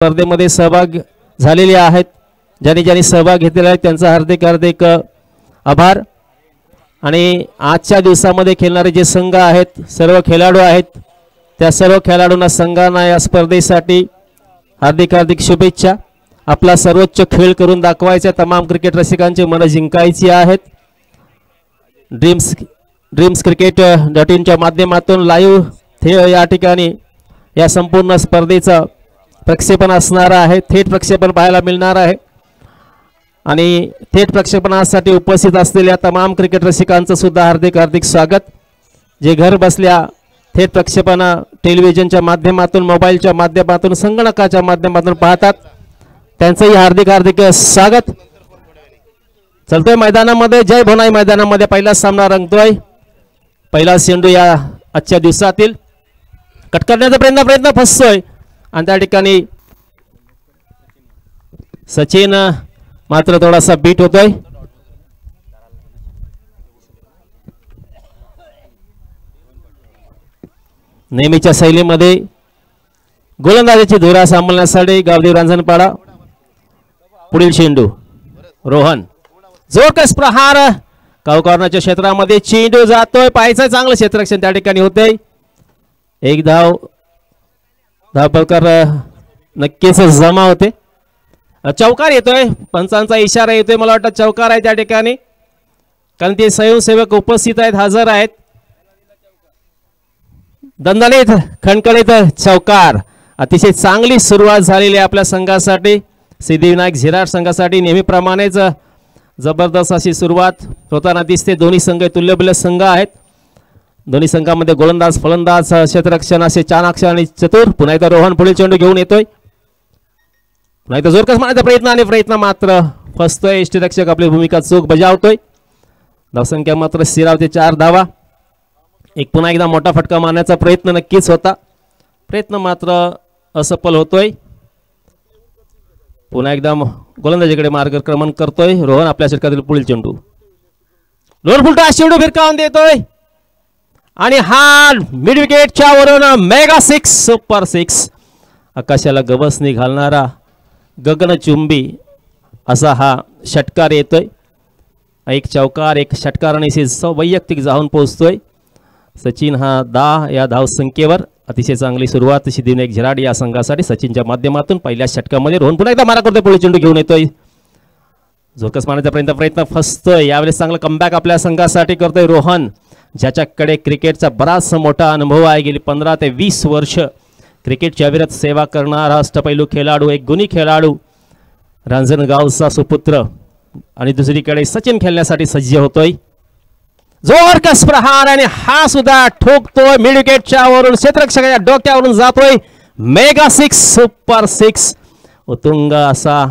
स्पर्धेमध्ये सहभाग झालेले आहेत. ज्यांनी सहभाग घेतलेला आहे त्यांचा हार्दिक हार्दिक आभार. आणि आजच्या दिवसामध्ये खेळणारे जे संघ आहेत, सर्व खेळाडू आहेत, त्या सर्व खेळाडूंना संघांना या स्पर्धेसाठी हार्दिक हार्दिक शुभेच्छा. आपला सर्वोच्च खेळ करून दाखवायचा, तमाम क्रिकेट रसिकांची मनं जिंकायची आहेत. ड्रीम्स cricket.in च्या माध्यमातून लाईव्ह या ठिकाणी या संपूर्ण स्पर्धेचा प्रक्षेपण असणार आहे. थेट प्रक्षेपण पाहायला मिळणार आहे. आणि थेट प्रक्षेपणासाठी उपस्थित असलेल्या तमाम क्रिकेट रसिकांचं सुद्धा हार्दिक हार्दिक स्वागत. जे घर बसल्या थेट प्रक्षेपण टेलिव्हिजनच्या माध्यमातून, मोबाईलच्या माध्यमातून, संगणकाच्या माध्यमातून पाहतात, त्यांचंही हार्दिक हार्दिक स्वागत. चलतोय मैदानामध्ये, जय भोनाई मैदानामध्ये पहिला सामना रंगतोय. पहिला चेंडू या आजच्या दिवसातील कट करण्याचा प्रयत्न फसतोय आणि त्या ठिकाणी सचिन मात्र थोडासा बीट होतोय. नेहमीच्या शैलीमध्ये गोलंदाजीची धुरा सांभाळण्यासाठी गावदेव रांजणपाडा. पुढील चेंडू रोहन, जोरकस प्रहार कॉर्नरच्या क्षेत्रामध्ये चेंडू जातोय. पाहायचं चांगलं क्षेत्ररक्षण त्या ठिकाणी होते. एक धावपळकर नक्कीच जमा होते. चौकार येतोय, पंचांचा इशारा येतोय. मला वाटतं चौकार आहे त्या ठिकाणी, कारण ते स्वयंसेवक उपस्थित आहेत, हजर आहेत. दणदणीत खणखणीत चौकार. अतिशय चांगली सुरुवात झालेली आहे आपल्या संघासाठी, सिद्धिविनायक झिराड संघासाठी. नेहमीप्रमाणेच जबरदस्त अशी सुरुवात होताना दिसते. दोन्ही संघ तुल्यबल संघ आहेत. दोन्ही संघामध्ये गोलंदाज, फलंदाज, क्षेत्ररक्षण असे चाणाक्ष आणि चतुर. पुन्हा एकदा रोहन पुढील चेंडू घेऊन येतोय. पुन्हा एकदा जोरकस मारण्याचा प्रयत्न मात्र फसतोय. यष्टीरक्षक आपली भूमिका चूक बजावतोय. धावसंख्या मात्र स्थिरावते 4 धावा. एक पुन्हा एकदा मोठा फटका मारण्याचा प्रयत्न नक्कीच होता, प्रयत्न मात्र असफल होतोय. पुन्हा एकदा गोलंदाजीकडे मार्गक्रमण करतोय रोहन. आपल्या षटकातील पुढील चेंडू लोअर फुलटा चेंडू भिरकावून देतोय आणि हा मिड विकेटच्या वरून मेगा 6, सुपर 6. आकाशाला गवसणी घालणारा गगनचुंबी असा हा षटकार येतोय. एक चौकार, एक षटकार आणि वैयक्तिक जाऊन पोहोचतोय. सचिन हा 10 या धावसंख्येवर. अतिशय चांगली सुरुवात सिद्धिविनायक झिराड या संघासाठी. सचिनच्या माध्यमातून पहिल्या षटकामध्ये रोहन पुन्हा एकदा मारा करतोय. पुढे चेंडू घेऊन येतोय. झोकस मारण्याचा प्रयत्न फसतोय. यावेळेस चांगलं कमबॅक आपल्या संघासाठी करतोय रोहन, ज्याच्याकडे क्रिकेटचा बराच मोठा अनुभव आहे. गेली 15 ते 20 वर्ष क्रिकेटच्या अविरत सेवा करणारा अष्टपैलू खेळाडू, एक गुणी खेळाडू, रांजणगावचा सुपुत्र. आणि दुसरीकडे सचिन खेळण्यासाठी सज्ज होतोय. जोरकस प्रहार आणि हा सुद्धा ठोकतोय. मिड विकेटच्या वरून क्षेत्ररक्षकाच्या डोक्यावरून जातोय. Mega 6, super 6. उत्तुंग असा,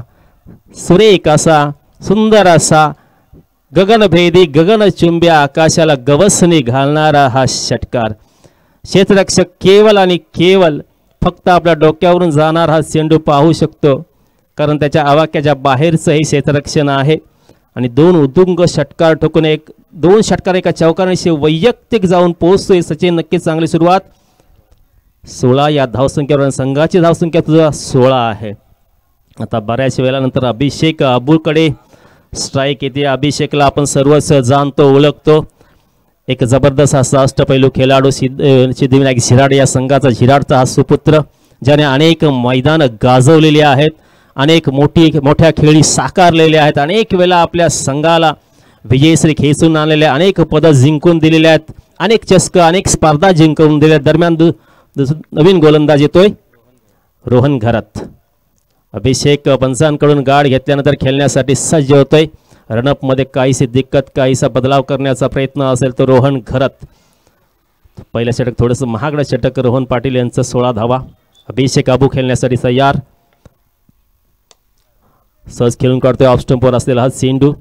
सुरेख असा, सुंदर असा, गगनभेदी, गगनचुंब्या, आकाशाला गवसणी घालणारा हा षटकार. क्षेत्ररक्षक केवळ आणि केवळ फक्त आपल्या डोक्यावरून जाणार हा चेंडू पाहू शकतो, कारण त्याच्या आवाक्याच्या बाहेरचं हे क्षेत्ररक्षण आहे. आणि 2 उत्तुंग षटकार ठोकून 2 षटकार एका चौकाराशी वैयक्तिक जाऊन पोहोचतोय सचिन. नक्कीच चांगली सुरुवात. 16 या धावसंख्येवर संघाची धावसंख्या तुझा 16 आहे. आता बऱ्याच वेळानंतर अभिषेक अबूकडे स्ट्राईक येते. अभिषेकला आपण सर्वच जाणतो, ओळखतो. एक जबरदस्त असा अष्टपैलू खेळाडू, सिद्धिविनायक झिराड या संघाचा, झिराडचा हा सुपुत्र, ज्याने अनेक मैदानं गाजवलेली आहेत, अनेक मोठ्या खेळी साकारलेल्या आहेत, अनेक वेळा आपल्या संघाला विजयश्री खेचून आणलेल्या, अनेक पदं जिंकून दिलेल्या आहेत, अनेक चषक, अनेक स्पर्धा जिंकून दिल्या. दरम्यान नवीन गोलंदाज येतोय रोहन घरात. अभिषेक पंचांकडून गाड घेतल्यानंतर खेळण्यासाठी सज्ज होतोय. रनअपमध्ये काहीशी दिक्कत, काहीसा बदलाव करण्याचा प्रयत्न असेल तर रोहन घरात. पहिलं षटक थोडंसं महागडं षटक. रोहन पाटील यांचं 16 धावा. अभिषेक अबू खेळण्यासाठी तयार. सहज खेळून काढतोय. ऑफ स्टंपवर असलेला हा चेंडू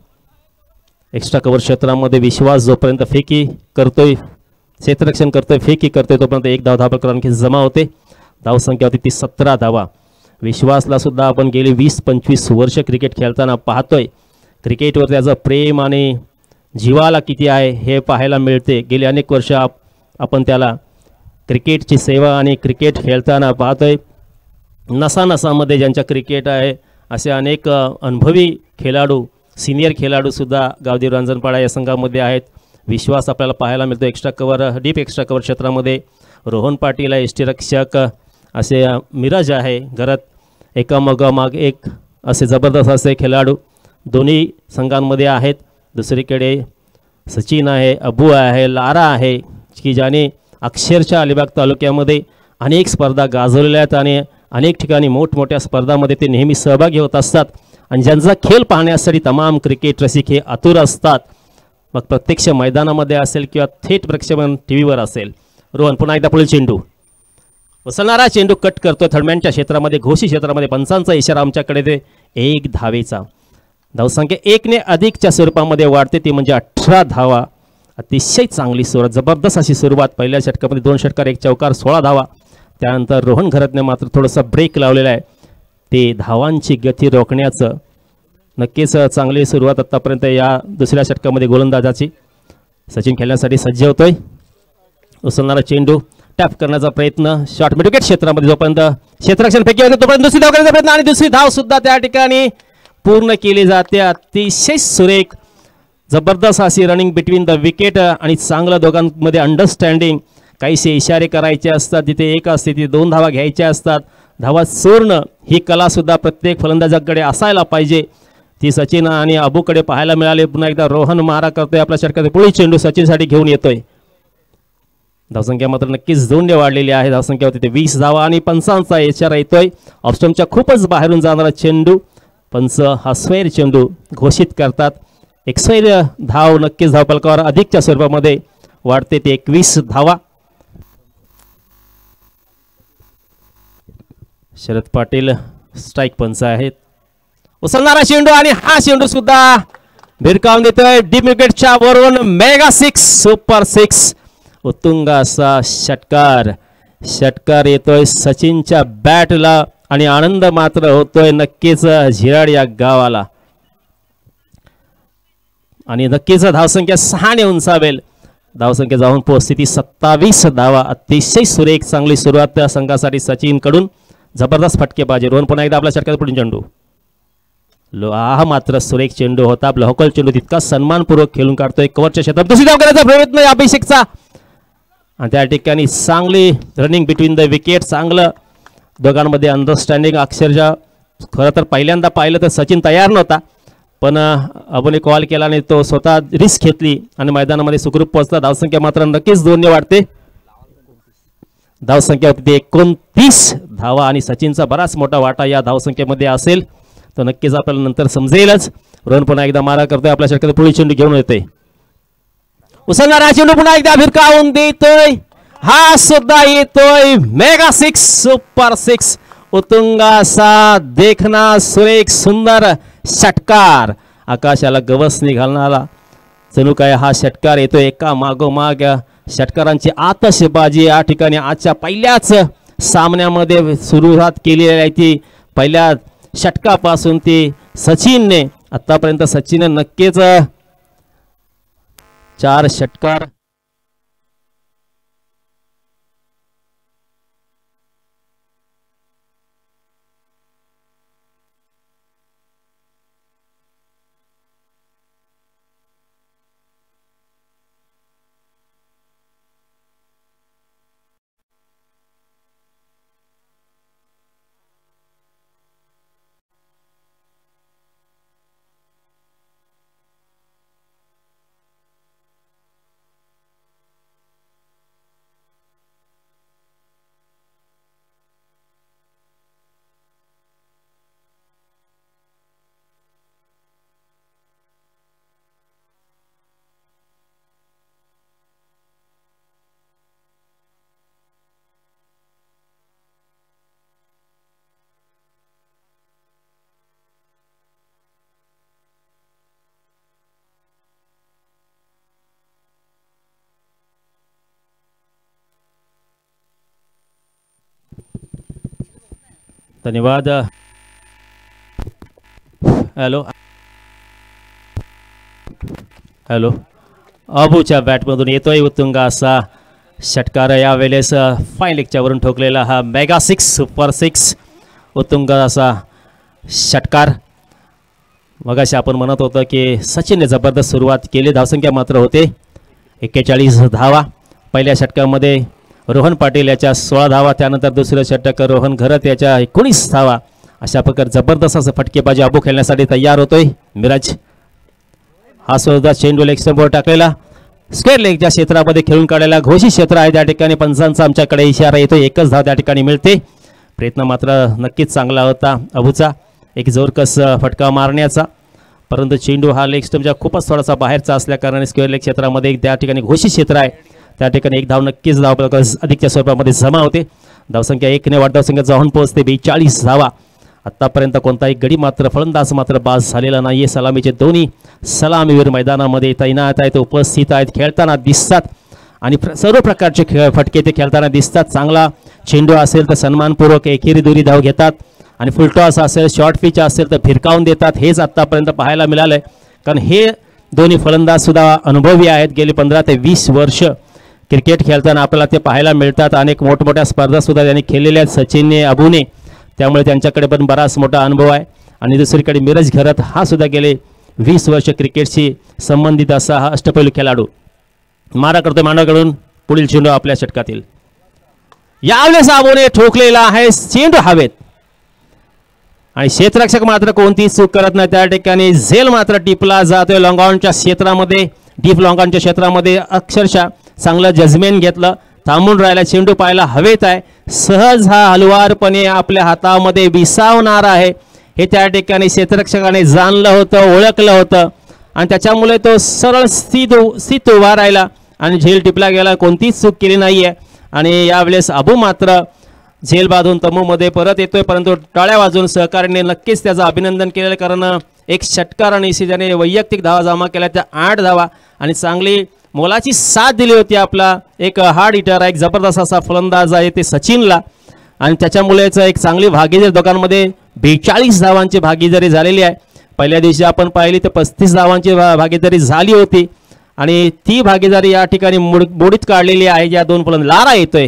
एक्स्ट्रा कव्हर क्षेत्रामध्ये विश्वास जोपर्यंत फेकी करतोय, क्षेत्ररक्षण करतोय, फेकी करतोय, तोपर्यंत 1 धाव आणखी जमा होते. धावसंख्या होती ती 17 धावा. विश्वासला सुद्धा आपण गेली 20-25 वर्ष क्रिकेट खेळताना पाहतोय. क्रिकेटवर त्याचं प्रेम आणि जीवाला किती आहे हे पाहायला मिळते. गेली अनेक वर्ष आपण त्याला क्रिकेटची सेवा आणि क्रिकेट खेळताना पाहतोय. नसानसामध्ये ज्यांच्या क्रिकेट आहे असे अनेक अनुभवी खेळाडू, सिनियर खेळाडूसुद्धा गावदेवी रांजणपाडा या संघामध्ये आहेत. विश्वास आपल्याला पाहायला मिळतो extra cover, deep extra cover क्षेत्रामध्ये. रोहन पाटील आहे यष्टीरक्षक, असे मिराज आहे घरात, एकामागोमाग एक असे जबरदस्त असे खेळाडू दोन्ही संघांमध्ये आहेत. दुसरीकडे सचिन आहे, अबू आहे, लारा आहे की ज्याने अक्षरशः अलिबाग तालुक्यामध्ये अनेक स्पर्धा गाजवलेल्या आहेत आणि अनेक ठिकाणी मोठमोठ्या स्पर्धामध्ये ते नेहमी सहभागी होत असतात आणि ज्यांचा खेळ पाहण्यासाठी तमाम क्रिकेट रसिक हे आतुर असतात. मग प्रत्यक्ष मैदानामध्ये असेल किंवा थेट प्रक्षेपण टी व्हीवर असेल. रोहन पुन्हा एकदा पुढील चेंडू, उचलणारा चेंडू कट करतो थर्डमॅनच्या क्षेत्रामध्ये, घोषी क्षेत्रामध्ये. पंचांचा इशारा आमच्याकडे ते 1 धावेचा. धावसंख्या 1ने अधिकच्या स्वरूपामध्ये वाढते, ती म्हणजे 18 धावा. अतिशय चांगली सुरुवात, जबरदस्त अशी सुरुवात. पहिल्या षटकामध्ये 2 षटकार 1 चौकार 16 धावा. त्यानंतर रोहन घरतने मात्र थोडासा ब्रेक लावलेला आहे, ते धावांची गती रोखण्याचं. नक्कीच चांगली सुरुवात आत्तापर्यंत या दुसऱ्या षटकामध्ये गोलंदाजाची. सचिन खेळण्यासाठी सज्ज होतोय. उचलणारा चेंडू टॅप करण्याचा प्रयत्न, शॉर्ट मिड विकेट क्षेत्रामध्ये जोपर्यंत क्षेत्ररक्षणपैकी होते तोपर्यंत दुसरी धाव करण्याचा प्रयत्न आणि दुसरी धाव सुद्धा त्या ठिकाणी पूर्ण केली जाते. अतिशय सुरेख जबरदस्त अशी रनिंग बिटवीन द विकेट आणि चांगलं दोघांमध्ये अंडरस्टँडिंग. काहीसे इशारे करायचे असतात, जिथे 1 असते तिथे 2 धावा घ्यायच्या असतात. धावा चोरणं ही कलासुद्धा प्रत्येक फलंदाजाकडे असायला पाहिजे. ती सचिन आणि अबूकडे पाहायला मिळाले. पुन्हा एकदा रोहन मारा करतोय आपल्या षटकात. पुढील चेंडू सचिनसाठी घेऊन येतोय. धावसंख्या मात्र नक्कीच 2ने वाढलेली आहे. धावसंख्या होती ते 20 धावा आणि पंचांचा इशारा येतोय. ऑफस्टंपच्या खूपच बाहेरून जाणारा चेंडू, पंच हा स्वैर चेंडू घोषित करतात. एक स्वैर धाव नक्कीच धावफलकावर अधिकच्या स्वरूपामध्ये वाढते, ते 21 धावा. शरद पाटील स्ट्राईक पंच आहेत. उचलणारा चेंडू आणि हा चेंडू सुद्धा भिरकावून देतोय डीप विकेटच्या वरून. मेगा 6, सुपर 6, उत्तुंग असा षटकार येतोय सचिनच्या बॅटला आणि आनंद मात्र होतोय नक्कीच झिराड या गावाला. आणि नक्कीच धावसंख्या 6ने उंचावेल. धावसंख्या जाऊन पोहोचते ती 27 धावा. अतिशय सुरेख चांगली सुरुवात त्या संघासाठी सचिन कडून. जबरदस्त फटकेबाजी. रोहन पुन्हा एकदा आपल्या षटकात पुढील चेंडू. हा मात्र सुरेख चेंडू होता. लोकल चेंडू तितका सन्मानपूर्वक खेळून काढतोय कव्हरच्या क्षेत्रात. दुसरी धाव करायचा प्रयत्न अभिषेकचा आणि त्या ठिकाणी चांगली रनिंग बिटवीन द विकेट, चांगलं दोघांमध्ये अंडरस्टँडिंग. अक्षरशः खरं तर पहिल्यांदा पाहिलं तर सचिन तयार नव्हता, पण अबूने कॉल केला आणि तो स्वतः रिस्क घेतली आणि मैदानामध्ये सुखरूप पोहोचला. धावसंख्या मात्र नक्कीच 2ने वाढते. धावसंख्या होती 29 धावा आणि सचिनचा बराच मोठा वाटा या धावसंख्येमध्ये असेल तर नक्कीच आपल्याला नंतर समजेलच. रोहन पुन्हा एकदा मारा करतोय आपल्या षटकात. पुढील चेंडू घेऊन येतोय. उचलणारा चेंडू पुन्हा एकदा भिरकावून देतोय. हा सुद्धा येतोय मेगा 6, सुपर 6, उत्तुंग असा देखना सुरेख सुंदर षटकार. आकाशाला गवसणी घालणारा जणू काय हा षटकार येतोय. एका मागोमाग षटकारांची आतषबाजी या ठिकाणी आजच्या पहिल्याच सामन्यामध्ये सुरुवात केलेली आहे. ती पहिल्या षटकापासून ती सचिनने आतापर्यंत सचिनने नक्कीच 4 षटकार धन्यवाद. हॅलो हॅलो अबूच्या बॅटमधून येतोय उत्तुंग असा षटकार. यावेळेस फाईन लेगच्या वरून ठोकलेला हा मेगा 6, सुपर 6, उत्तुंग असा षटकार. मगाशी आपण म्हणत होतो की सचिनने जबरदस्त सुरुवात केली. धावसंख्या मात्र होते 41 धावा. पहिल्या षटकामध्ये रोहन पाटील याच्या 16 धावा, त्यानंतर दुसरं षटक रोहन घरत याच्या 19 धावा. अशा प्रकारे जबरदस्त असं फटकेबाजी अबू खेळण्यासाठी तयार होतोय. मिराज हा सुद्धा चेंडू लेग स्टंपवर टाकलेला स्क्वेअर लेगच्या क्षेत्रामध्ये खेळून काढलेला घोषित क्षेत्र आहे. त्या ठिकाणी पंचांचा आमच्याकडे इशारा येतो. एकच धाव त्या ठिकाणी मिळते. प्रयत्न मात्र नक्कीच चांगला होता अबूचा, एक जोरकस फटका मारण्याचा, परंतु चेंडू हा लेग स्टंपच्या खूपच थोडासा बाहेरचा असल्याकारणाने स्क्वेअर लेग क्षेत्रामध्ये त्या ठिकाणी घोषित क्षेत्र आहे. त्या ठिकाणी एक धाव नक्कीच धाव अधिकच्या स्वरूपामध्ये जमा होते. धावसंख्या 1ने वाढ धावसंख्या जाऊन पोहोचते 42 धावा. आत्तापर्यंत कोणताही गडी मात्र फलंदाज मात्र बाद झालेला नाही आहे. सलामीचे दोन्ही सलामीवीर मैदानामध्ये तैनात आहेत, उपस्थित आहेत, खेळताना दिसतात आणि सर्व प्रकारचे फटके ते खेळताना दिसतात. चांगला चेंडू असेल तर सन्मानपूर्वक एकेरी दुरी धाव घेतात आणि फुलटॉस असेल, शॉर्ट पिच असेल तर फिरकावून देतात. हेच आत्तापर्यंत पाहायला मिळालं आहे, कारण हे दोन्ही फलंदाजसुद्धा अनुभवी आहेत. गेली 15 ते 20 वर्ष क्रिकेट खेळताना आपल्याला ते पाहायला मिळतात. अनेक मोठमोठ्या स्पर्धासुद्धा त्यांनी केलेल्या आहेत सचिनने, अबूने, त्यामुळे त्यांच्याकडे पण बराच मोठा अनुभव आहे. आणि दुसरीकडे मिरज घरत हा सुद्धा गेले 20 वर्ष क्रिकेटशी संबंधित असा हा अष्टपैलू खेळाडू. मारा करतोय मांडवाकडून. पुढील चेंडू आपल्या षटकातील यावेळेस अबूने ठोकलेला आहे चेंडू हवेत आणि क्षेत्ररक्षक मात्र कोणतीही चूक करत नाही. त्या ठिकाणी झेल मात्र टिपला जातोय लॉंगॉनच्या क्षेत्रामध्ये, डीप लॉंगॉनच्या क्षेत्रामध्ये. अक्षरशः चांगलं जजमेंट घेतलं, थांबून राहिला, चेंडू पाहायला हवेत आहे. सहज हा हलवारपणे आपल्या हातामध्ये विसावणार आहे हे त्या ठिकाणी क्षेत्ररक्षकाने जाणलं होतं, ओळखलं होतं आणि त्याच्यामुळे तो सरळ स्थित उभा राहिला आणि झेल टिपला गेला. कोणतीच चूक केली नाही आहे. आणि यावेळेस अबू मात्र झेल बांधून तंबूमध्ये परत येतोय, परंतु टाळ्या वाजवून सहकार्याने नक्कीच त्याचं अभिनंदन केलेलं, कारण एक षटकार आणि ज्याने वैयक्तिक धावा जमा केल्या त्या 8 धावा आणि चांगली मोलाची साथ दिली होती. आपला एक हार्ड हिटर आहे, एक जबरदस्त असा फलंदाज आहे ते सचिनला आणि त्याच्यामुळेच एक चांगली भागीदारी दोघांमध्ये 42 धावांची भागीदारी झालेली आहे. पहिल्या दिवशी आपण पाहिली तर 35 धावांची भागीदारी झाली होती आणि ती भागीदारी या ठिकाणी मोडीत काढलेली आहे. या दोन फलंदाज लारा येतोय,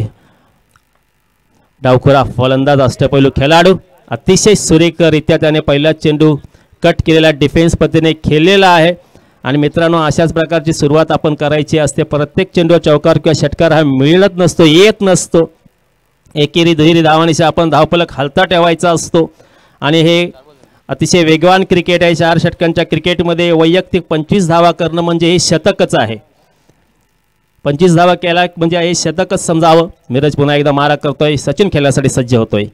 डावखुरा फलंदाज अष्टपैलू खेळाडू अतिशय सुरेखरित्या त्याने पहिला चेंडू कट केलेला डिफेन्स पद्धतीने खेळलेला आहे. आणि मित्रांनो, अशाच प्रकारची सुरुवात आपण करायची असते. प्रत्येक चेंडू चौकार किंवा षटकार हा मिळत नसतो, येत नसतो. एकेरी दुहेरी धावांशी आपण धावफलक हलता ठेवायचा असतो आणि हे अतिशय वेगवान क्रिकेट आहे. 4 षटकांच्या क्रिकेटमध्ये वैयक्तिक 25 धावा करणं म्हणजे हे शतकच आहे. 25 धावा केला म्हणजे हे शतकच समजावं. मिरज पुन्हा एकदा मारा करतोय, सचिन खेळण्यासाठी सज्ज होतोय.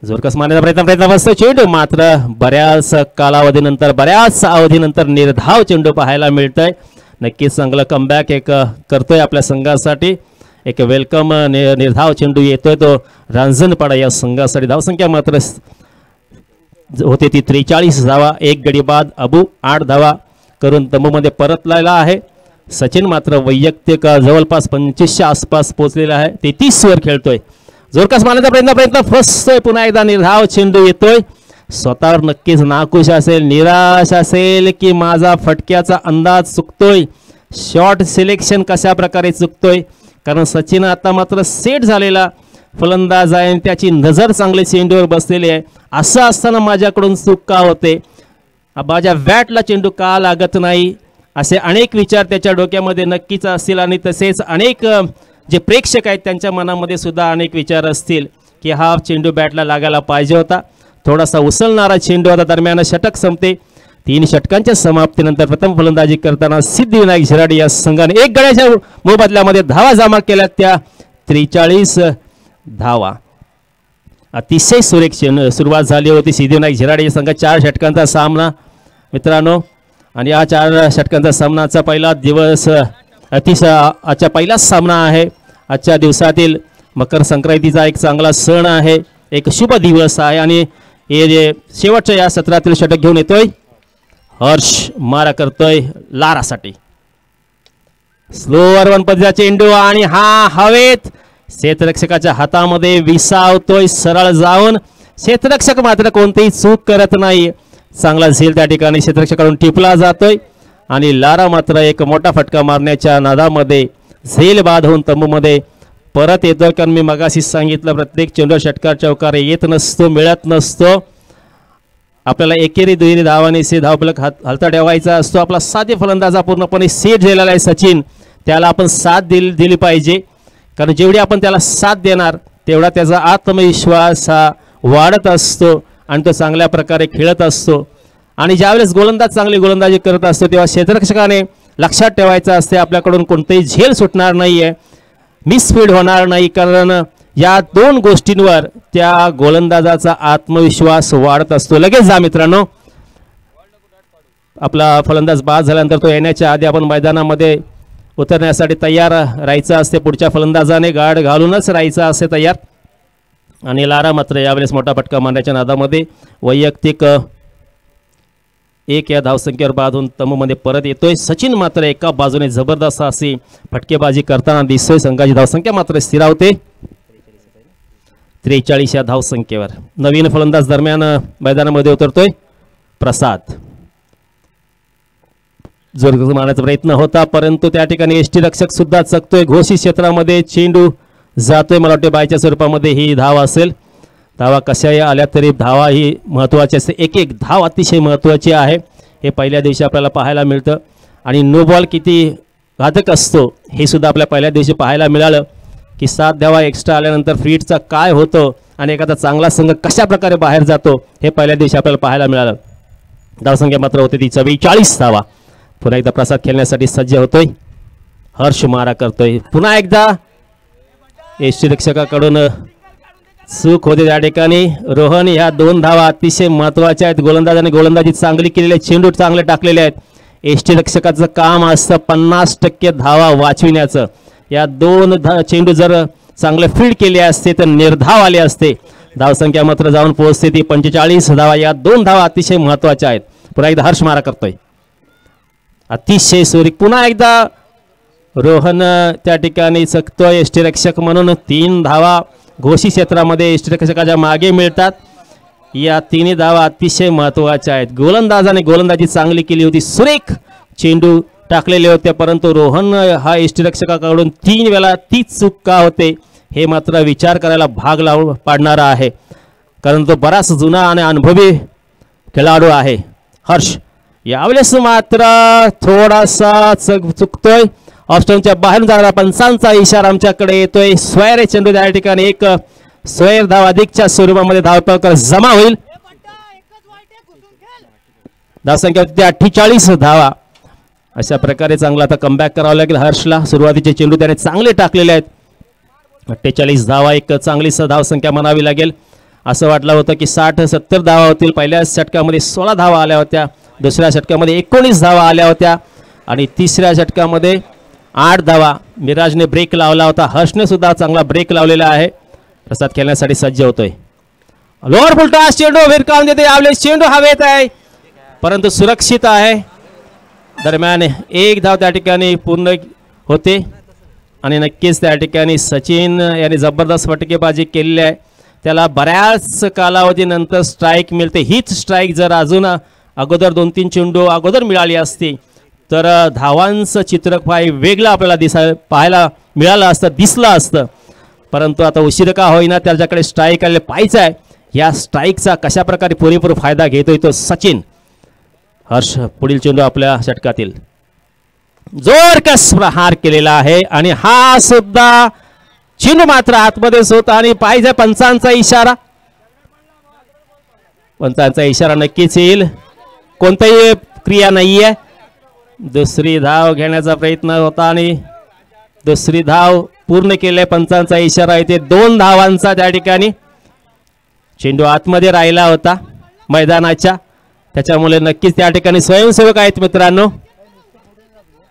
जोरकस मारण्याचा प्रयत्न बसतो. चेंडू मात्र बऱ्याच कालावधीनंतर, बऱ्याच अवधीनंतर निर्धाव चेंडू पाहायला मिळतोय. नक्कीच चांगलं कमबॅक एक करतोय आपल्या संघासाठी. एक वेलकम निर्धाव चेंडू येतोय तो रांजणपाडा या संघासाठी. धावसंख्या मात्र होते ती 43 धावा. एक गडी बाद अबू 8 धावा करून तंबूमध्ये परतलेला आहे. सचिन मात्र वैयक्तिक जवळपास 25च्या आसपास पोहोचलेला आहे. 33 वर खेळतोय. जोरकस मारण्याचा प्रयत्न फसतोय. पुन्हा एकदा निर्धाव चेंडू येतोय. स्वतःवर नक्कीच नाखुश असेल, निराश असेल की माझा फटक्याचा अंदाज चुकतोय, शॉट सिलेक्शन कशा प्रकारे चुकतोय, कारण सचिन आता मात्र सेट झालेला फलंदाज आहे आणि त्याची नजर चांगली चेंडूवर बसलेली आहे. असं असताना माझ्याकडून चूक का होते, माझ्या बॅटला चेंडू का लागत नाही, असे अनेक विचार त्याच्या डोक्यामध्ये नक्कीच असतील. आणि तसेच अनेक जे प्रेक्षक आहेत त्यांच्या मनामध्ये सुद्धा अनेक विचार असतील की हा चेंडू बॅटला लागायला पाहिजे होता, थोडासा उसळणारा चेंडू होता. दरम्यान षटक संपते. 3 षटकांच्या समाप्तीनंतर प्रथम फलंदाजी करताना सिद्धिविनायक झिराडी या संघाने 1 गड्याच्या मोबदल्यामध्ये धावा जमा केल्या, त्या 43 धावा. अतिशय सुरेख सुरुवात झाली होती सिद्धिविनायक झिराडी या संघात. 4 षटकांचा सामना मित्रांनो, आणि या 4 षटकांचा सामनाचा पहिला दिवस आजचा पहिलाच सामना आहे. आजच्या दिवसातील मकर संक्रांतीचा एक चांगला सण आहे, एक शुभ दिवस आहे. आणि हे जे शेवटच्या या सत्रातील षटक घेऊन येतोय हर्ष, मारा करतोय लारासाठी. स्लोअर वन पद्धतीचा चेंडू आणि हा हवेत क्षेत्ररक्षकाच्या हातामध्ये विसावतोय सरळ जाऊन. क्षेत्ररक्षक मात्र कोणतीही चूक करत नाही. चांगला झेल त्या ठिकाणी क्षेत्ररक्षकाकडून टिपला जातोय आणि लारा मात्र एक मोठा फटका मारण्याच्या नादामध्ये झेल बाद होऊन तंबूमध्ये परत येतो, कारण मी मगाशी सांगितलं प्रत्येक चेंडूवर षटकार चौकार येत नसतो, मिळत नसतो. आपल्याला एकेरी दुहेरी धावाने धावफलक हलता ठेवायचा असतो. आपला साधे फलंदाजा पूर्णपणे सेट झालेला आहे सचिन, त्याला आपण साथ दिली पाहिजे, कारण जेवढी आपण त्याला साथ देणार तेवढा त्याचा आत्मविश्वास हा वाढत असतो आणि तो चांगल्या प्रकारे खेळत असतो. आणि ज्यावेळेस गोलंदाज चांगली गोलंदाजी करत असतो तेव्हा क्षेत्ररक्षकाने लक्षात ठेवायचं असते आपल्याकडून कोणतेही झेल सुटणार नाही आहे, मिसफीड होणार नाही, कारण या दोन गोष्टींवर त्या गोलंदाजाचा आत्मविश्वास वाढत असतो. लगेच जा मित्रांनो, आपला फलंदाज बाद झाल्यानंतर तो येण्याच्या आधी आपण मैदानामध्ये उतरण्यासाठी तयार राहायचं असते. पुढच्या फलंदाजाने गार्ड घालूनच राहायचं असते तयार. आणि लारा मात्र यावेळेस मोठा फटका मारण्याच्या नादामध्ये वैयक्तिक 1 या धावसंख्येवर बाद होऊन तममध्ये परत येतोय. सचिन मात्र एका बाजूने जबरदस्त अशी फटकेबाजी करताना दिसतोय. संघाची धावसंख्या मात्र स्थिरावते 43 या धावसंख्येवर. नवीन फलंदाज दरम्यान मैदानामध्ये उतरतोय प्रसाद. जोर मारण्याचा प्रयत्न होता, परंतु त्या ठिकाणी एसटी रक्षक सुद्धा चकतोय. घोषित क्षेत्रामध्ये चेंडू जातोय. मला वाटते बायच्या स्वरूपामध्ये ही धाव असेल. धावा कशाही आल्या तरी धावा ही महत्त्वाची असते. एक एक धाव अतिशय महत्त्वाची आहे, हे पहिल्या दिवशी आपल्याला पाहायला मिळतं. आणि नो बॉल किती घातक असतो हे सुद्धा आपल्या पहिल्या दिवशी पाहायला मिळालं, की 7 धावा एक्स्ट्रा आल्यानंतर फ्रीटचा काय होतं आणि एखादा चांगला संघ कशा प्रकारे बाहेर जातो हे पहिल्या दिवशी आपल्याला पाहायला मिळालं. धावसंख्या मात्र होते ती 44 धावा. पुन्हा एकदा प्रसाद खेळण्यासाठी सज्ज होतोय. हर्ष मारा करतोय. पुन्हा एकदा एसटी रक्षकाकडून चूक होते त्या ठिकाणी. रोहन, ह्या 2 धावा अतिशय महत्त्वाच्या आहेत. गोलंदाजाने गोलंदाजी चांगली केलेली आहे, चेंडू चांगले टाकलेले आहेत. एसटी रक्षकाचं काम असतं 50% धावा वाचविण्याचं. या 2 चेंडू जर चांगले फील्ड केले असते तर निर्धाव आले असते. धावसंख्या मात्र जाऊन पोहोचते ती 45 धावा. या 2 धावा अतिशय महत्त्वाच्या आहेत. पुन्हा एकदा हर्ष मारा करतोय, अतिशय सुरेख. पुन्हा एकदा रोहन त्या ठिकाणी चकतोय एसटी रक्षक म्हणून. 3 धावा घोषित क्षेत्रामध्ये एसटी रक्षकाच्या मागे मिळतात. या 3 धावा अतिशय महत्त्वाच्या आहेत. गोलंदाजाने गोलंदाजी चांगली केली होती, सुरेख चेंडू टाकलेले होते, परंतु रोहन हा एसटी रक्षकाकडून 3 वेळा तीच चूक का होते हे मात्र विचार करायला भाग पाडणारा आहे, कारण तो बराच जुना आणि अनुभवी खेळाडू आहे. हर्ष यावेळेस मात्र थोडासा चुकतोय. ऑप्शनच्या बाहेरून जाणारा पंचांचा इशारा आमच्याकडे येतोय. स्वैर चेंडू त्या ठिकाणी एक स्वैर धाव अधिकच्या स्वरूपामध्ये धावपळ जमा होईल. धावसंख्या 48 धावा. अशा प्रकारे चांगला आता कमबॅक करावं लागेल हर्षला. सुरुवातीचे चेंडू त्याने चांगले टाकलेले आहेत. 48 धावा एक चांगलीच धावसंख्या म्हणावी लागेल. असं वाटलं होतं की 60-70 धावा होतील. पहिल्या षटकामध्ये 16 धावा आल्या होत्या, दुसऱ्या षटकामध्ये 19 धावा आल्या होत्या आणि तिसऱ्या षटकामध्ये 8 धावा. मिराजने ब्रेक लावला होता, हर्षने सुद्धा चांगला ब्रेक लावलेला आहे. प्रसाद खेळण्यासाठी सज्ज होतोय. लोअर फुलटा चेंडू भिरकावून देते. यावेळेस चेंडू हवेत आहे परंतु सुरक्षित आहे. दरम्यान 1 धाव त्या ठिकाणी पूर्ण होते आणि नक्कीच त्या ठिकाणी सचिन याने जबरदस्त फटकेबाजी केलेली आहे. त्याला बऱ्याच कालावधीनंतर स्ट्राईक मिळते. हीच स्ट्राईक जर अजून अगोदर 2-3 चेंडू अगोदर मिळाली असती तर धावांचं चित्र फार वेगळं आपल्याला पाहायला मिळालं असतं, दिसलं असतं. परंतु आता उशीर का होईना त्याच्याकडे स्ट्राईक आले पाहिजे आहे. या स्ट्राईकचा कशा प्रकारे पुरेपूर फायदा घेतोय तो सचिन. हर्ष पुढील चेंडू आपल्या षटकातील जोरकस प्रहार केलेला आहे आणि हा सुद्धा चेंडू मात्र आतमध्येच होता आणि पाहिजे पंचांचा इशारा. पंचांचा इशारा नक्कीच येईल. कोणताही क्रिया नाहीये. दुसरी धाव घेण्याचा प्रयत्न होता आणि दुसरी धाव पूर्ण केले. पंचांचा इशारा येते 2 धावांचा. त्या ठिकाणी चेंडू आतमध्ये राहिला होता मैदानाच्या, त्याच्यामुळे नक्कीच त्या ठिकाणी स्वयंसेवक आहेत मित्रांनो,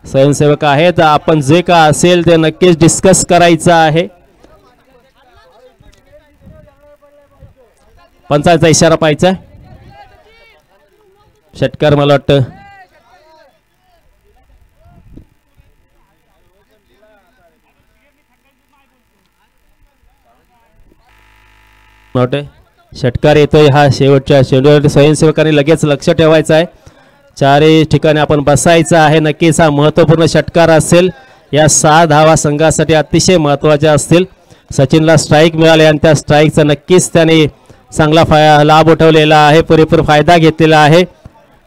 स्वयंसेवक आहेत. आपण जे का असेल ते नक्कीच डिस्कस करायचं आहे. पंचांचा इशारा पाहायचा. षटकार मला वाटतं षटकार येतोय. हा शेवटच्या चेंडूवर स्वयंसेवकांनी लगेच लक्ष ठेवायचं आहे. 4 ठिकाणी आपण बसायचं आहे. नक्कीच हा महत्त्वपूर्ण षटकार असेल. या 6 धावा संघासाठी अतिशय महत्त्वाच्या असतील. सचिनला स्ट्राईक मिळाले आणि त्या स्ट्राईकचा नक्कीच त्याने चांगला लाभ उठवलेला आहे, पुरेपूर फायदा घेतलेला आहे.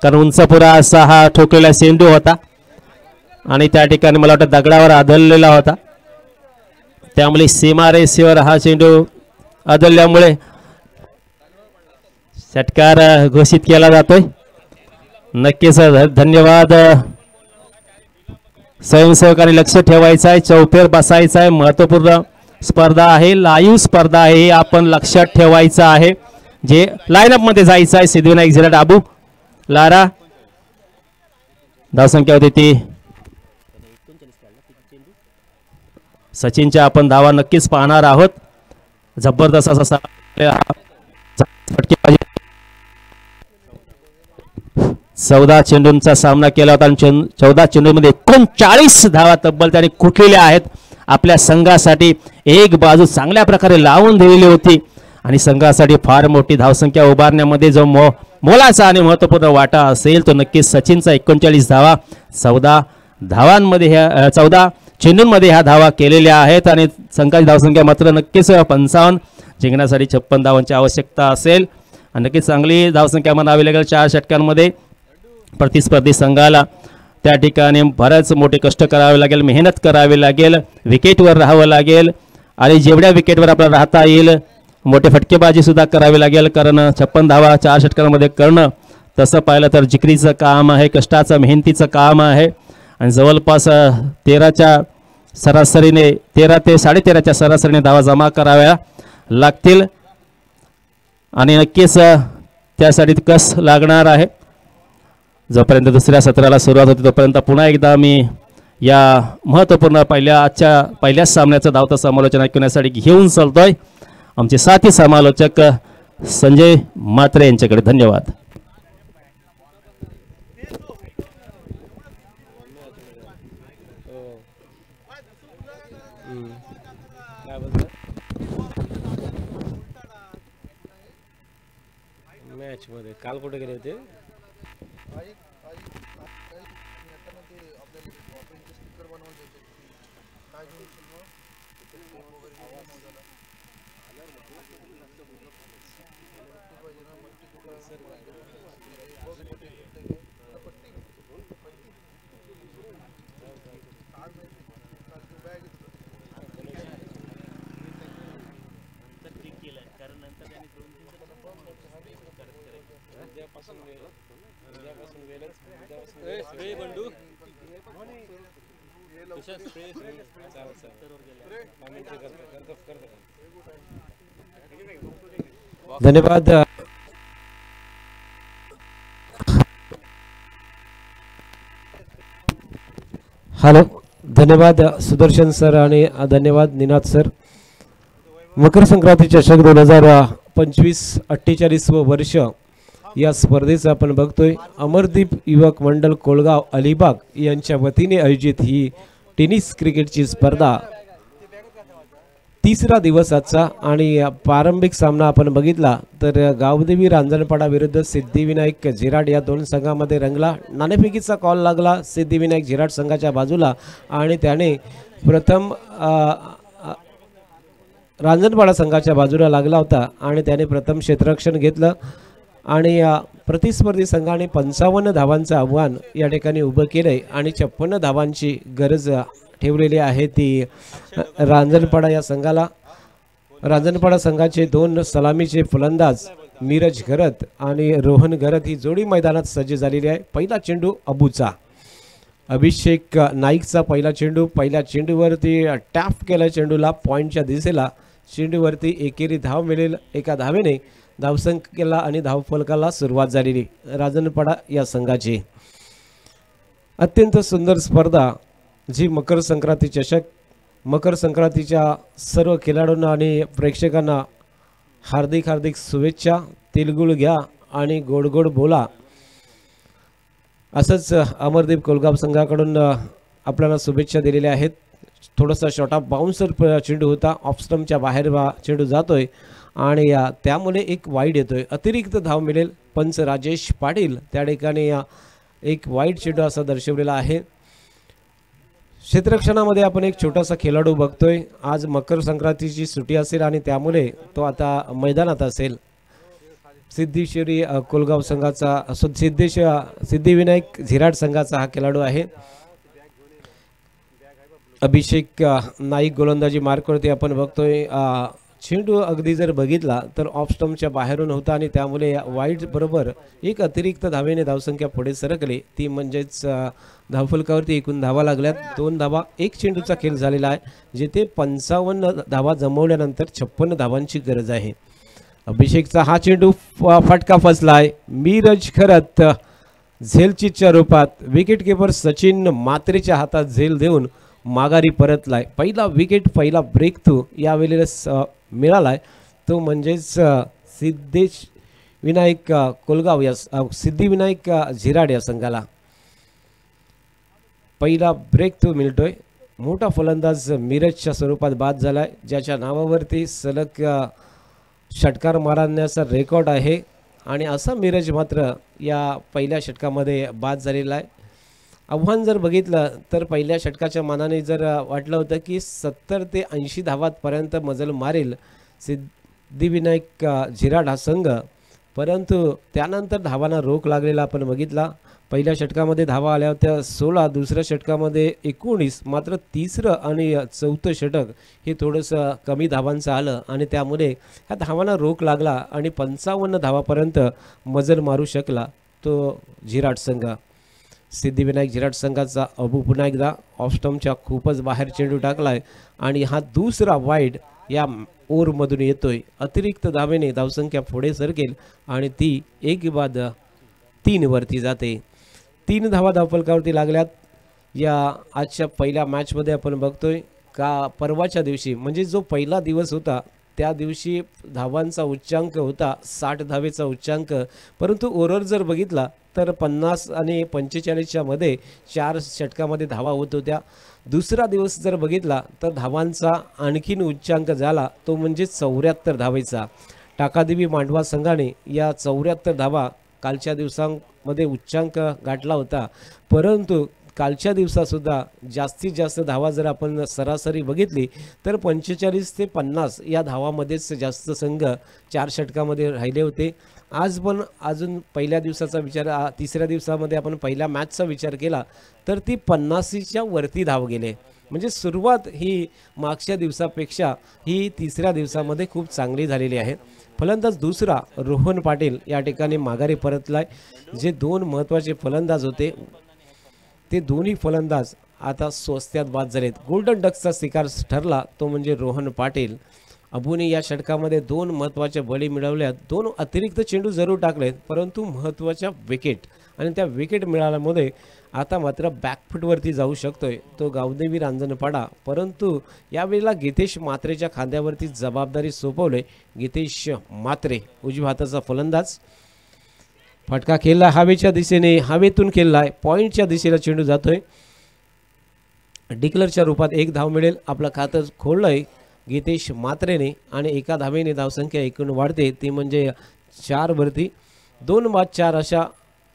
कारण उंचपुरा असा हा ठोकलेला चेंडू होता आणि त्या ठिकाणी मला वाटतं दगडावर आदळलेला होता, त्यामुळे सीमा रेषेवर हा चेंडू आदळल्यामुळे षटकार घोषित केला जातोय. नक्कीच धन्यवाद. स्वयंसेवकांनी लक्ष ठेवायचं आहे, चौफेर बसायचं आहे. महत्त्वपूर्ण स्पर्धा आहे, लाईव्ह स्पर्धा आहे, हे आपण लक्षात ठेवायचं आहे. जे लाईनअप मध्ये जायचं आहे. सिद्धिविनायक झिरड आबू लारा. धावसंख्या होती ती सचिनच्या आपण धावा नक्कीच पाहणार आहोत. जबरदस्त असा फटकेबाजी 14 चेंडूंचा सामना केला होता आणि 14 चेंडूमध्ये 39 धावा तब्बल त्याने कुठलेल्या आहेत आपल्या संघासाठी. एक बाजू चांगल्या प्रकारे लावून दिलेली होती आणि संघासाठी फार मोठी धावसंख्या उभारण्यामध्ये जो मोलाचा आणि महत्त्वपूर्ण वाटा असेल तो नक्कीच सचिनचा. 39 धावा 14 धावांमध्ये ह्या 14 चेंडूंमध्ये ह्या धावा केलेल्या आहेत आणि संघाची धावसंख्या मात्र नक्कीच 55. जिंकण्यासाठी 56 धावांची आवश्यकता असेल आणि नक्कीच चांगली धावसंख्या म्हणावी लागेल. 4 षटकांमध्ये प्रतिस्पर्धी संघाला त्या ठिकाणी बरेच मोठे कष्ट करावे लागेल, मेहनत करावी लागेल, विकेटवर राहावं लागेल आणि जेवढ्या विकेटवर आपल्याला राहता येईल मोठे फटकेबाजी सुद्धा करावी लागेल. कारण 56 धावा 4 षटकांमध्ये करणं तसं पाहिलं तर जिकरीचं काम आहे, कष्टाचं मेहनतीचं काम आहे आणि जवळपास 13च्या सरासरीने 13 ते 13.5च्या सरासरीने धावा जमा कराव्या लागतील आणि नक्कीच त्यासाठी कस लागणार आहे. जोपर्यंत दुसऱ्या सत्राला सुरुवात होती तोपर्यंत पुन्हा एकदा मी या महत्त्वपूर्ण पहिल्याच सामन्याचं धावतं समालोचन ऐकण्यासाठी घेऊन चालतोय आमचे साथी समालोचक संजय म्हात्रे यांच्याकडे. धन्यवाद. मॅच मध्ये काल कुठे गेले होते? धन्यवाद. हॅलो, धन्यवाद सुदर्शन सर आणि धन्यवाद निनाद सर. मकर संक्रांती चषक 2025 48व वर्ष या स्पर्धेचं आपण बघतोय. अमरदीप युवक मंडळ कोळगाव अलिबाग यांच्या वतीने आयोजित ही टेनिस क्रिकेटची स्पर्धा 3रा दिवसाचा आणि प्रारंभिक सामना आपण बघितला तर गावदेवी रांजणपाडा विरुद्ध सिद्धिविनायक झिराड या दोन संघामध्ये रंगला. नाणेफेकीचा कॉल लागला सिद्धिविनायक झिराड संघाच्या बाजूला आणि त्याने प्रथम रांजणपाडा संघाच्या बाजूला लागला होता आणि त्याने प्रथम क्षेत्ररक्षण घेतलं आणि प्रतिस्पर्धी संघाने 55 धावांचं आव्हान या ठिकाणी उभं केलंय आणि 56 धावांची गरज ठेवलेली आहे ती रांजणपाडा या संघाला. रांजणपाडा संघाचे 2 सलामीचे फलंदाज मीरज घरत आणि रोहन घरत ही जोडी मैदानात सज्ज झालेली आहे. पहिला चेंडू अबूचा, अभिषेक नाईकचा पहिला चेंडू. पहिल्या चेंडूवरती टॅप केला चेंडूला पॉईंटच्या दिशेला. चेंडूवरती एकेरी धाव मिळेल. एका धावेने धावसंख्येला आणि धावफलकाला सुरुवात झालेली रांजणपाडा या संघाची. अत्यंत सुंदर स्पर्धा जी मकर संक्रांती चषक. मकर संक्रांतीच्या सर्व खेळाडूंना आणि प्रेक्षकांना हार्दिक हार्दिक शुभेच्छा. तिळगुळ घ्या आणि गोड गोड बोला. असंच अमरदीप कोलगाव संघाकडून आपल्याला शुभेच्छा दिलेल्या आहेत. थोडासा शॉर्ट ऑफ बाउन्सर चेंडू होता, ऑफ स्टंपच्या बाहेर चेंडू जातोय आणि त्यामुळे एक वाईड येतोय. अतिरिक्त धाव मिळेल. पंच राजेश पाटील त्या ठिकाणी एक वाईड चेंडू असा दर्शवलेला आहे. क्षेत्ररक्षणामध्ये आपण एक छोटासा खेळाडू बघतोय. आज मकर संक्रांतीची सुट्टी असेल आणि त्यामुळे तो आता मैदानात असेल. सिद्धेश्वरी कोलगाव संघाचा सिद्धिविनायक झिराड संघाचा हा खेळाडू आहे. अभिषेक नाईक गोलंदाजी मार्कवरती आपण बघतोय. चेंडू अगदी जर बघितला तर ऑफ स्टंपच्या बाहेरून होता आणि त्यामुळे वाईड बरोबर एक अतिरिक्त धावेने धावसंख्या पुढे सरकली. ती म्हणजेच धावफलकावरती एकूण धावा लागल्यात 2 धावा. एक चेंडूचा खेळ झालेला आहे, जिथे 55 धावा जमवल्यानंतर 56 धावांची गरज आहे. अभिषेकचा हा चेंडू फटका फसलाय. मिरज खरत झेलचीच्या रूपात विकेट किपर सचिन मात्रेच्या हातात झेल देऊन माघारी परतलाय. पहिला विकेट, पहिला ब्रेक थ्रू यावेळेला मिळालाय, तो म्हणजेच सिद्धिविनायक कोलगाव या सिद्धिविनायक झिराड या संघाला पहिला ब्रेक थ्रू मिळतोय. मोठा फलंदाज मिरजच्या स्वरूपात बाद झालाय, ज्याच्या नावावरती सलग षटकार मारण्याचा रेकॉर्ड आहे. आणि असा मिरज मात्र या पहिल्या षटकामध्ये बाद झालेला आहे. आव्हान जर बघितलं तर पहिल्या षटकाच्या मानाने जर वाटलं होतं की 70 ते 80 धावांपर्यंत मजल मारेल सिद्धिविनायक झिराड हा संघ, परंतु त्यानंतर धावांना रोख लागलेला आपण बघितला. पहिल्या षटकामध्ये धावा आल्या होत्या 16, दुसऱ्या षटकामध्ये 19, मात्र तिसरं आणि चौथं षटक हे थोडंसं कमी धावांचं आलं आणि त्यामुळे ह्या धावांना रोख लागला आणि 55 धावापर्यंत मजल मारू शकला तो झिराड संघ. सिद्धिविनायक झिराड संघाचा अबू पुन्हा एकदा ऑफ स्टंपच्या खूपच बाहेर चेंडू टाकलाय आणि हा दुसरा वाईड या ओव्हरमधून येतोय. अतिरिक्त धावेने धावसंख्या पुढे सरकेल आणि ती 1/3 वरती जाते. 3 धावा धावफलकावरती लागल्यात. या आजच्या पहिल्या मॅचमध्ये आपण बघतोय का परवाच्या दिवशी म्हणजे जो पहिला दिवस होता त्या दिवशी धावांचा उच्चांक होता 60 धावेचा उच्चांक, परंतु ओव्हर जर बघितला तर 50 आणि 45च्या मध्ये 4 षटकामध्ये धावा होत होत्या. दुसरा दिवस जर बघितला तर धावांचा आणखीन उच्चांक झाला, तो म्हणजे 74 धावेचा. टाकादेवी मांडवा संघाने या 74 धावा कालच्या दिवसांमध्ये उच्चांक गाठला होता, परंतु कालच्या दिवसासुद्धा जास्तीत जास्त धावा जर आपण सरासरी बघितली तर 45 ते 50 या धावामध्येच जास्त संघ 4 षटकामध्ये राहिले होते. आज पण अजून पहिल्या दिवसाचा विचार, तिसऱ्या दिवसामध्ये आपण पहिल्या मॅचचा विचार केला तर ती 50च्या वरती धाव गेले. म्हणजे सुरुवात ही मागच्या दिवसापेक्षा ही तिसऱ्या दिवसामध्ये खूप चांगली झालेली आहे. फलंदाज दुसरा रोहन पाटील या ठिकाणी माघारी परतलाय. जे 2 महत्त्वाचे फलंदाज होते ते दोन्ही फलंदाज आता स्वस्त्यात बाद झालेत. गोल्डन डक्सचा शिकार ठरला तो म्हणजे रोहन पाटील. अबूने या षटकामध्ये 2 महत्त्वाच्या बळी मिळवल्यात. 2 अतिरिक्त चेंडू जरूर टाकलेत, परंतु महत्त्वाच्या विकेट आणि त्या विकेट मिळाल्यामुळे आता मात्र बॅकफुटवरती जाऊ शकतोय तो गावदेवी रांजणपाडा. परंतु यावेळेला गीतेश मात्रेच्या खांद्यावरती जबाबदारी सोपवले. गीतेश मात्रे उजव्या हाताचा फलंदाज. फटका खेळला हवेच्या दिशेने, हवेतून खेळलाय, पॉईंटच्या दिशेला चेंडू जातोय. डिक्लरच्या रूपात 1 धाव मिळेल. आपलं खातं खोललंय गीतेश मात्रेने आणि 1 धावेने धावसंख्या एकूण वाढते, ती म्हणजे 4 वरती. 2/4 अशा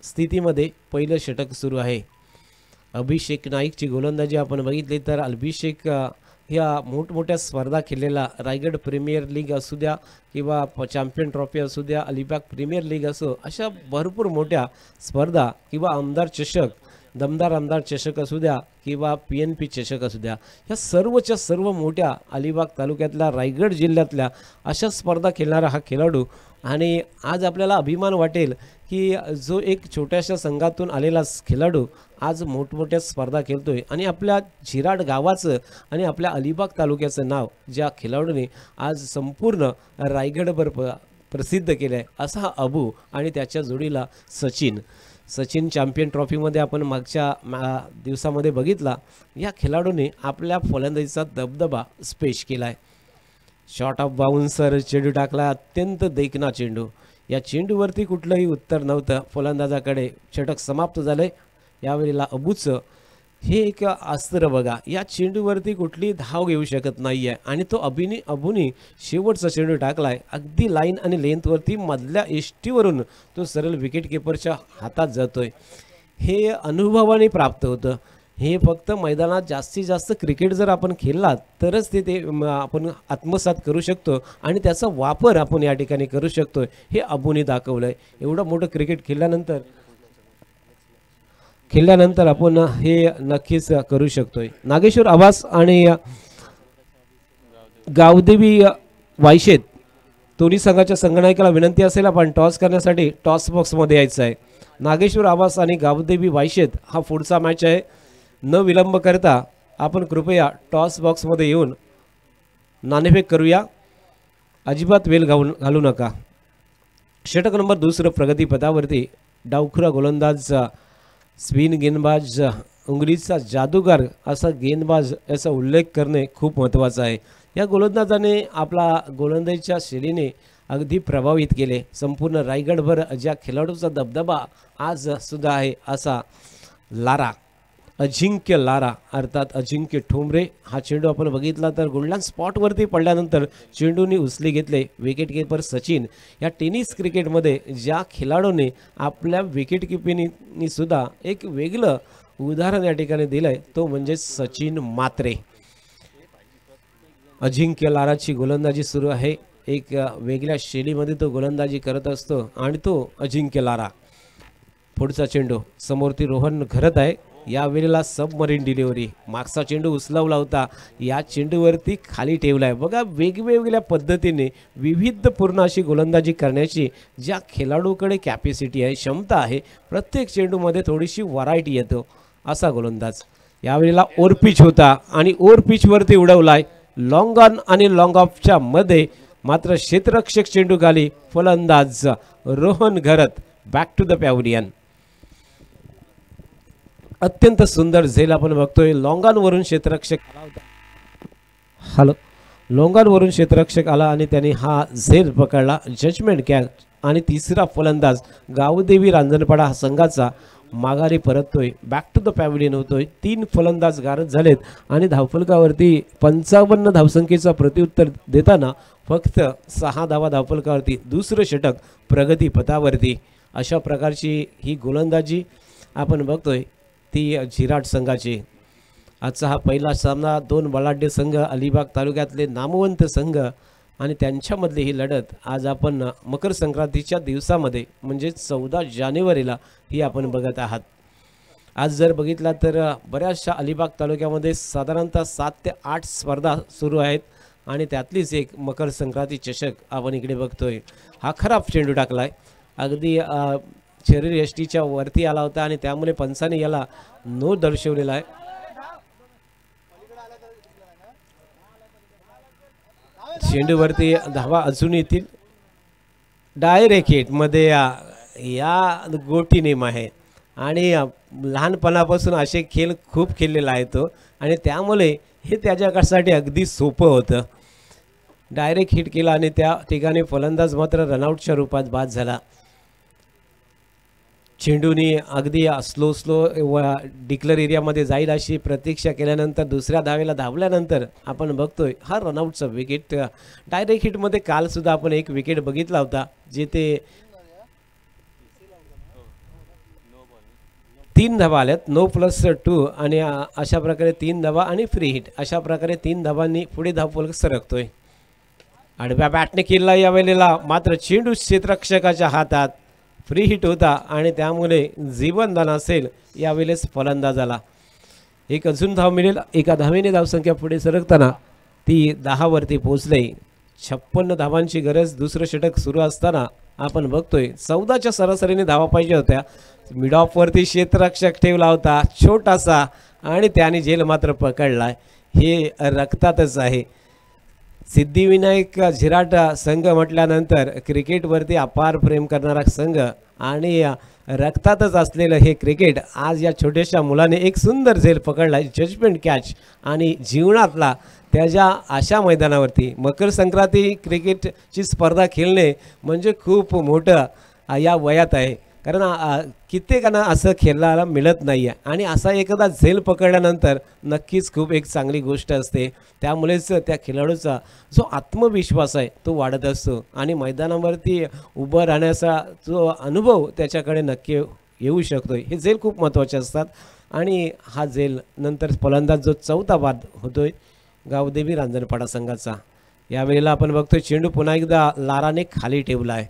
स्थितीमध्ये पहिलं षटक सुरू आहे. अभिषेक नाईकची गोलंदाजी आपण बघितली तर अभिषेक ह्या मोठमोठ्या स्पर्धा खेळलेला, रायगड प्रीमियर लीग असू द्या किंवा चॅम्पियन ट्रॉफी असू द्या, अलिबाग प्रीमियर लीग असो, अशा भरपूर मोठ्या स्पर्धा किंवा आमदार चषक, दमदार आमदार चषक असू द्या किंवा PNP चषक असू द्या, ह्या सर्वच्या सर्व मोठ्या अलिबाग तालुक्यातल्या, रायगड जिल्ह्यातल्या अशा स्पर्धा खेळणारा हा खेळाडू. आणि आज आपल्याला अभिमान वाटेल की जो एक छोट्याशा संघातून आलेला खेळाडू आज मोठमोठ्या स्पर्धा खेळतोय आणि आपल्या झिराड गावाचं आणि आपल्या अलिबाग तालुक्याचं नाव ज्या खेळाडूने आज संपूर्ण रायगडभर प्रसिद्ध केलं आहे, असा हा अबू आणि त्याच्या जोडीला सचिन चॅम्पियन ट्रॉफीमध्ये आपण मागच्या दिवसामध्ये बघितला. या खेळाडूने आपल्या फलंदाजीचा दबदबा स्पेश केला आहे. शॉर्ट ऑफ बाउन्सर चेंडू टाकला, अत्यंत देखणा चेंडू. या चेंडूवरती कुठलंही उत्तर नव्हतं फलंदाजाकडे. षटक समाप्त झालंय. यावेळेला अबूचं हे एक अस्त्र बघा, या चेंडूवरती कुठली धाव घेऊ शकत नाही आहे आणि तो अबूनी शेवटचा चेंडू टाकलाय. अगदी लाईन आणि लेंथवरती मधल्या एष्टीवरून तो सरळ विकेट किपरच्या हातात जातोय. हे अनुभवाने प्राप्त होतं. हे फक्त मैदानात जास्तीत जास्त क्रिकेट जर आपण खेळलात तरच ते आपण आत्मसात करू शकतो आणि त्याचा वापर आपण या ठिकाणी करू शकतो, हे अबूने दाखवलं आहे. एवढं मोठं क्रिकेट खेळल्यानंतर आपण हे नक्कीच करू शकतोय. नागेश्वर आवास आणि गावदेवी वायशेत दोन्ही संघाच्या संघनायकाला विनंती असेल आपण टॉस करण्यासाठी टॉस बॉक्समध्ये यायचं आहे. नागेश्वर आवास आणि गावदेवी वायशेत हा पुढचा मॅच आहे. न विलंब करता आपण कृपया टॉस बॉक्समध्ये येऊन नाणेफेक करूया, अजिबात वेळ घालू नका. षटक नंबर 2 प्रगतीपथावरती डावखुरा गोलंदाज, स्पिन गेंदबाज, उंगलीचा जादूगार असा गेंदबाज याचा उल्लेख करणे खूप महत्त्वाचं आहे. या गोलंदाजाने आपला गोलंदाजीच्या शैलीने अगदी प्रभावित केले. संपूर्ण रायगडभर ज्या खेळाडूचा दबदबा आज सुद्धा आहे असा लारा, अजिंक्य लारा अर्थात अजिंक्य ठोंबरे हा चेंडू आपण बघितला तर गोल्डन स्पॉटवरती पडल्यानंतर चेंडूने उचले घेतले. विकेट कीपर सचिन, या टेनिस क्रिकेटमध्ये ज्या खेळाडूने आपल्या विकेट किपिंगनी सुद्धा एक वेगळं उदाहरण या ठिकाणी दिलं आहे तो म्हणजे सचिन मात्रे. अजिंक्य लाराची गोलंदाजी सुरू आहे. एक वेगळ्या शैलीमध्ये तो गोलंदाजी करत असतो आणि तो अजिंक्य लारा. पुढचा चेंडू समोरती रोहन घरत आहे. या वेळेला सबमरीन डिलिव्हरी, मागचा चेंडू उचलवला होता, या चेंडूवरती खाली ठेवला आहे. बघा वेगवेगळ्या पद्धतीने विविधपूर्ण अशी गोलंदाजी करण्याची ज्या खेळाडूकडे कॅपॅसिटी आहे, क्षमता आहे, प्रत्येक चेंडूमध्ये थोडीशी व्हरायटी येतो असा गोलंदाज. यावेळेला ओव्हर पिच होता आणि ओव्हर पिचवरती उडवलाय. लॉंग ऑन आणि लॉंग ऑफच्या मध्ये मात्र क्षेत्ररक्षक चेंडू खाली. फलंदाज रोहन घरत बॅक टू द पॅव्हलियन. अत्यंत सुंदर झेल आपण बघतोय. लॉंगांवरून क्षेत्ररक्षक लॉंगांवरून क्षेत्ररक्षक आला आणि त्याने हा झेल पकडला. जजमेंट कॅच आणि तिसरा फलंदाज गावदेवी रांजणपाडा हा संघाचा माघारी परततोय. बॅक टू द पॅव्हलियन होतोय. 3 फलंदाज गारद झालेत आणि धावफलकावरती 55 धावसंख्येचा प्रत्युत्तर देताना फक्त 6 धावा धावफलकावरती. दुसरं षटक प्रगतीपथावरती. अशा प्रकारची ही गोलंदाजी आपण बघतोय ती झिराट संघाची. आजचा हा पहिला सामना 2 बलाढ्य संघ, अलिबाग तालुक्यातले नामवंत संघ आणि त्यांच्यामधली ही लढत आज आपण मकर संक्रांतीच्या दिवसामध्ये म्हणजे 14 जानेवारीला ही आपण बघत आहात. आज जर बघितला तर बऱ्याचशा अलिबाग तालुक्यामध्ये साधारणतः 7 ते 8 स्पर्धा सुरू आहेत आणि त्यातलीच एक मकर संक्रांती चषक आपण इकडे बघतोय. हा खराब चेंडू टाकलाय, अगदी शरीर यष्टीच्या वरती आला होता आणि त्यामुळे पंचाने याला नो दर्शवलेला आहे. चेंडूवरती धावा अजून येतील. डायरेक्ट हिटमध्ये या गोटी नेम आहे आणि लहानपणापासून असे खेळ खूप खेळलेला आहे तो आणि त्यामुळे हे त्याच्यासाठी अगदी सोपं होतं. डायरेक्ट हिट केला आणि त्या ठिकाणी फलंदाज मात्र रनआउटच्या रूपात बाद झाला. चेंडूने अगदी स्लो डिक्लेअर एरियामध्ये जाईल अशी प्रतीक्षा केल्यानंतर दुसऱ्या धावेला धावल्यानंतर आपण बघतोय हा रनआउटचा विकेट. डायरेक्ट हिटमध्ये कालसुद्धा आपण एक विकेट बघितला होता जिथे 3 धावा आल्यात, 9+2 आणि अशा प्रकारे 3 धावा आणि फ्री हिट. अशा प्रकारे 3 धावांनी पुढे धावफलक सरकतोय. आडव्या बॅटने केला या वेळेला मात्र चेंडू क्षेत्ररक्षकाच्या हातात. फ्री हिट होता आणि त्यामुळे जीवनदान असेल यावेळेस फलंदाजाला. एक अजून धाव मिळेल. एका धावेने धावसंख्या पुढे सरकताना ती 10 वरती पोहोचले. 56 धावांची गरज दुसरं षटक सुरू असताना आपण बघतोय 14च्या सरासरीने धावा पाहिजे होत्या. मिड ऑफवरती क्षेत्ररक्षक ठेवला होता छोटासा आणि त्याने झेल मात्र पकडलाय. हे रक्तातच आहे. सिद्धिविनायक झिराट संघ म्हटल्यानंतर क्रिकेटवरती अपार प्रेम करणारा संघ आणि रक्तातच असलेलं हे क्रिकेट आज या छोट्याशा मुलाने एक सुंदर झेल पकडला. जजमेंट कॅच आणि जीवनातला त्याच्या अशा मैदानावरती मकर संक्रांती क्रिकेटची स्पर्धा खेळणे म्हणजे खूप मोठं या वयात आहे. कारण कित्येकांना असं खेळायला मिळत नाही आहे आणि असा एखादा झेल पकडल्यानंतर नक्कीच खूप एक चांगली गोष्ट असते. त्यामुळेच त्या खेळाडूचा जो आत्मविश्वास आहे तो वाढत असतो आणि मैदानावरती उभं राहण्याचा जो अनुभव त्याच्याकडे नक्की येऊ शकतो. हे झेल खूप महत्त्वाचे असतात. आणि हा झेल नंतर फलंदाज जो चौथा बाद होतोय गावदेवी रांजणपाडा संघाचा. यावेळेला आपण बघतोय चेंडू पुन्हा एकदा लाराने खाली ठेवला आहे.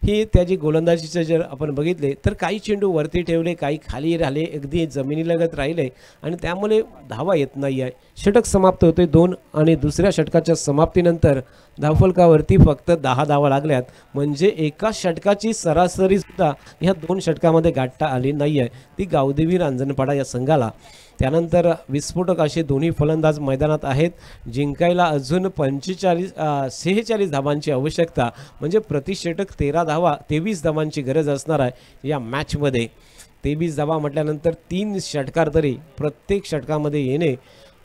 ही त्याची गोलंदाजीचं जर आपण बघितले तर काही चेंडू वरती ठेवले, काही खाली राहिले, अगदी जमिनीलगत राहिले आणि त्यामुळे धावा येत नाही आहे. षटक समाप्त होते 2 आणि दुसऱ्या षटकाच्या समाप्तीनंतर धावफलकावरती फक्त 10 धावा लागल्यात. म्हणजे एका षटकाची सरासरी सुद्धा ह्या 2 षटकामध्ये गाठता आली नाही आहे ती गावदेवी रांजणपाडा या संघाला. त्यानंतर विस्फोटक असे दोन्ही फलंदाज मैदानात आहेत. जिंकायला अजून 46 धावांची आवश्यकता, म्हणजे प्रति षटक 23 धावांची गरज असणार आहे या मॅचमध्ये. 23 धावा म्हटल्यानंतर 3 षटकार तरी प्रत्येक षटकामध्ये येणे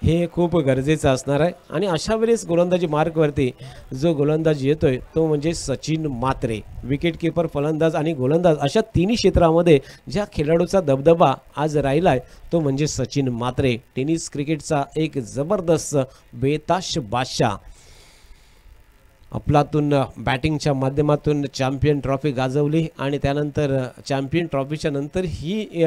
हे खूप गरजेचं असणार आहे. आणि अशा वेळेस गोलंदाजी मार्कवरती जो गोलंदाज येतोय तो म्हणजे सचिन म्हात्रे. विकेट किपर, फलंदाज आणि गोलंदाज अशा तिन्ही क्षेत्रामध्ये ज्या खेळाडूचा दबदबा आज राहिला आहे तो म्हणजे सचिन म्हात्रे. टेनिस क्रिकेटचा एक जबरदस्त बेताश बादशाह. अफलातून बॅटिंगच्या माध्यमातून चॅम्पियन ट्रॉफी गाजवली आणि त्यानंतर चॅम्पियन ट्रॉफीच्या नंतर ही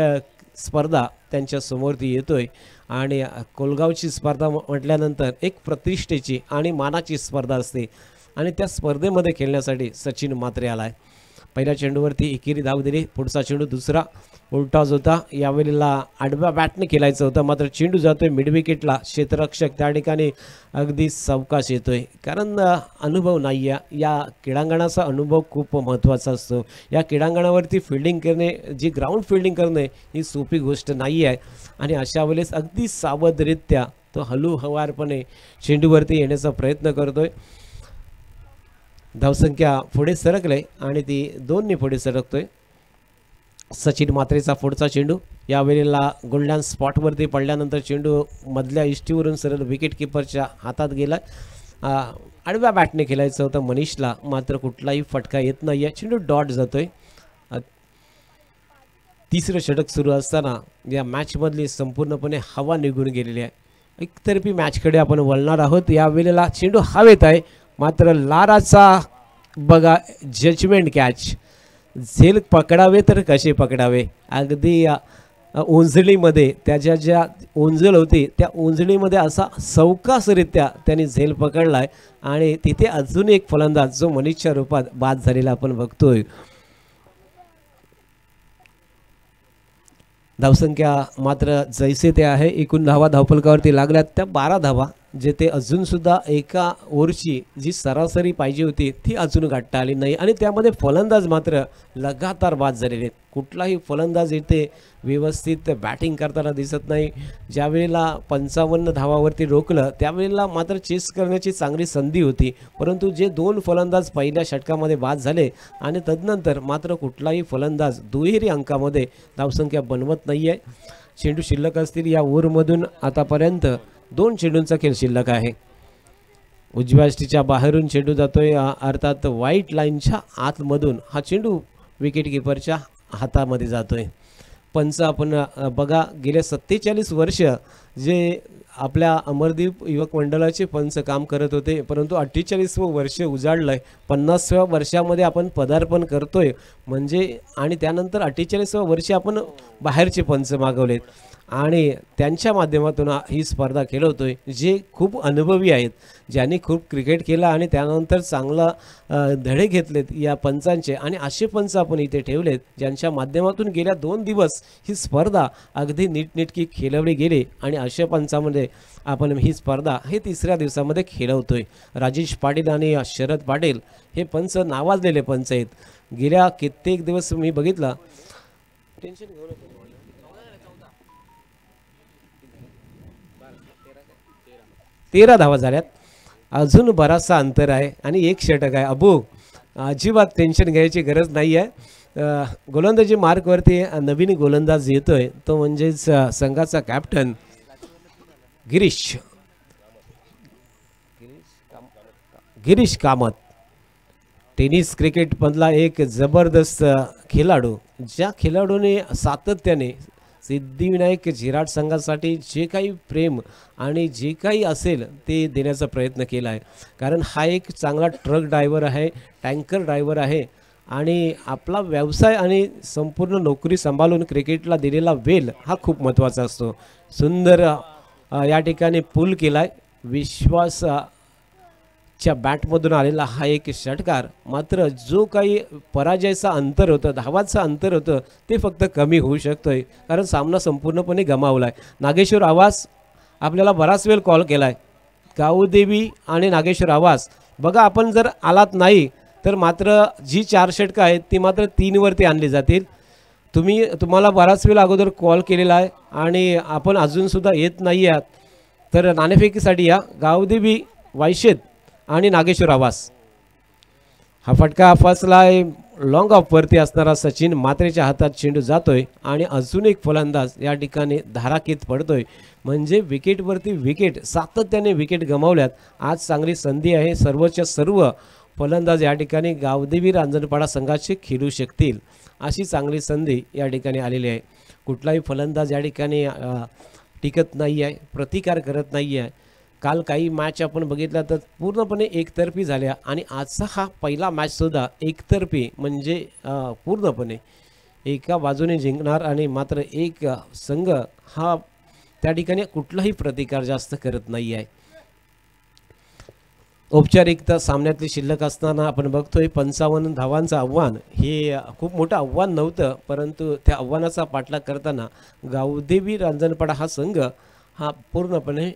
स्पर्धा त्यांच्या समोर ती येतोय. आणि कोलगावची स्पर्धा म्हटल्यानंतर एक प्रतिष्ठेची आणि मानाची स्पर्धा असते आणि त्या स्पर्धेमध्ये खेळण्यासाठी सचिन म्हात्रे आला आहे. पहिल्या चेंडूवरती एकेरी धाव दिली. पुढचा चेंडू दुसरा उलटाच होता. यावेळेला आडव्या बॅटने खेळायचं होतं, मात्र चेंडू जातोय मिड विकेटला. क्षेत्ररक्षक त्या ठिकाणी अगदी सावकाश येतोय, कारण अनुभव नाही आहे. या क्रीडांगणाचा अनुभव खूप महत्त्वाचा असतो. या क्रीडांगणावरती फिल्डिंग करणे, जी ग्राउंड फिल्डिंग करणे ही सोपी गोष्ट नाही आहे. आणि अशा वेळेस अगदी सावधरित्या तो हळूहवारपणे चेंडूवरती येण्याचा प्रयत्न करतोय. धावसंख्या पुढे सरकले आणि ती 2ने पुढे सरकतोय. सचिन म्हात्रेचा पुढचा चेंडू यावेळेला गोल्डन स्पॉटवरती पडल्यानंतर चेंडू मधल्या इष्टीवरून सरळ विकेट किपरच्या हातात गेला. आडव्या बॅटने खेळायचं होतं मनीषला, मात्र कुठलाही फटका येत नाही आहे. चेंडू डॉट जातोय. तिसरं षटक सुरू असताना या मॅचमधली संपूर्णपणे हवा निघून गेलेली आहे. एकतर्फी मॅचकडे आपण वळणार आहोत. यावेळेला चेंडू हवेत आहे, मात्र लाराचा बघा जजमेंट कॅच. झेल पकडावे तर कसे पकडावे, अगदी ओंजळीमध्ये त्याच्या ज्या ओंजळ होती त्या ओंजळीमध्ये असा सावकाशरित्या त्यांनी झेल पकडलाय आणि तिथे अजून एक फलंदाज जो मनीषच्या रूपात बाद झालेला आपण बघतोय. धावसंख्या मात्र जैसे ते आहे. एकूण धावा धावफलकावरती लागल्यात त्या 12 धावा, जे ते अजूनसुद्धा एका ओव्हरची जी सरासरी पाहिजे होती ती अजून गाठता आली नाही. आणि त्यामध्ये फलंदाज मात्र लगातार बाद झालेले आहेत. कुठलाही फलंदाज इथे व्यवस्थित बॅटिंग करताना दिसत नाही. ज्यावेळेला 55 धावावरती रोखलं त्यावेळेला मात्र चेस करण्याची चांगली संधी होती, परंतु जे 2 फलंदाज पहिल्या षटकामध्ये बाद झाले आणि तदनंतर मात्र कुठलाही फलंदाज दुहेरी अंकामध्ये धावसंख्या बनवत नाही आहे. चेंडू शिल्लक असतील या ओव्हरमधून आतापर्यंत 2 चेंडूंचा खेळ शिल्लक आहे. उजव्या यष्टीच्या बाहेरून चेंडू जातोय, अर्थात व्हाईट लाईनच्या आतमधून हा चेंडू विकेट किपरच्या हातामध्ये जातोय. पंच आपण बघा, गेले 47 वर्ष जे आपल्या अमरदीप युवक मंडळाचे पंच काम करत होते, परंतु 48वं वर्ष उजाडलंय. 50व्या वर्षामध्ये आपण पदार्पण करतोय म्हणजे, आणि त्यानंतर 48व्या वर्षी आपण बाहेरचे पंच मागवलेत आणि त्यांच्या माध्यमातून ही स्पर्धा खेळवतोय, जे खूप अनुभवी आहेत, ज्यांनी खूप क्रिकेट केला आणि त्यानंतर चांगला धडे घेतलेत या पंचांचे. आणि असे पंच आपण इथे ठेवलेत ज्यांच्या माध्यमातून गेल्या 2 दिवस ही स्पर्धा अगदी नीटनेटकी खेळवली गेली आणि अशा पंचामध्ये आपण ही स्पर्धा हे 3ऱ्या दिवसामध्ये खेळवतोय. राजेश पाटील आणि शरद पाटील हे पंच नावाजलेले पंच आहेत. गेल्या कित्येक दिवस मी बघितला, टेन्शन घेऊ नका, 13 धावा झाल्यात. अजून बराचसा अंतर आहे आणि 1 षटक आहे. अबू अजिबात टेन्शन घ्यायची गरज नाही आहे. गोलंदाजी मार्कवरती नवीन गोलंदाज येतोय, तो म्हणजेच संघाचा कॅप्टन गिरीश कामत. टेनिस क्रिकेटमधला एक जबरदस्त खेळाडू, ज्या खेळाडूने सातत्याने सिद्धिविनायक झिराट संघासाठी जे काही प्रेम आणि जे काही असेल ते देण्याचा प्रयत्न केला आहे. कारण हा एक चांगला ट्रक ड्रायव्हर आहे, टँकर ड्रायव्हर आहे आणि आपला व्यवसाय आणि संपूर्ण नोकरी सांभाळून क्रिकेटला दिलेला वेळ हा खूप महत्त्वाचा असतो. सुंदर या ठिकाणी पूल केलाय विश्वास च्या बॅटमधून आलेला हा एक षटकार. मात्र जो काही पराजयाचा अंतर होतं, धावाचं अंतर होतं, ते फक्त कमी होऊ शकतोय कारण सामना संपूर्णपणे गमावला आहे. नागेश्वर आवास आपल्याला बराच वेळ कॉल केला आहे. गावदेवी आणि नागेश्वर आवास बघा, आपण जर आलात नाही तर मात्र जी 4 षटकं आहेत ती मात्र 3 वरती आणली जातील. तुम्हाला बराच वेळ अगोदर कॉल केलेला आहे आणि आपण अजूनसुद्धा येत नाही आहात तर नाणेफेकीसाठी या. गावदेवी, वायशेत आणि नागेश्वर आवास. हा फटका फसला आहे. लॉंग ऑफवरती असणारा सचिन मात्रेच्या हातात चेंडू जातोय आणि अजून एक फलंदाज या ठिकाणी धाराकीत पडतोय. म्हणजे विकेटवरती विकेट, सातत्याने विकेट गमावल्यात. आज चांगली संधी आहे, सर्वच्या सर्व फलंदाज या ठिकाणी गावदेवी रांजणपाडा संघाचे खेळू शकतील अशी चांगली संधी या ठिकाणी आलेली आहे. कुठलाही फलंदाज या ठिकाणी टिकत नाही आहे, प्रतिकार करत नाही आहे. काल काही मॅच आपण बघितल्या तर पूर्णपणे एकतर्फी झाल्या आणि आजचा हा पहिला मॅचसुद्धा एकतर्फी, म्हणजे पूर्णपणे एका बाजूने जिंकणार आणि मात्र एक संघ हा त्या ठिकाणी कुठलाही प्रतिकार जास्त करत नाही आहे. औपचारिकता सामन्यातली शिल्लक असताना आपण बघतोय 55 धावांचं आव्हान. हे खूप मोठं आव्हान नव्हतं, परंतु त्या आव्हानाचा पाठलाग करताना गावदेवी रांजणपाडा हा संघ हा पूर्णपणे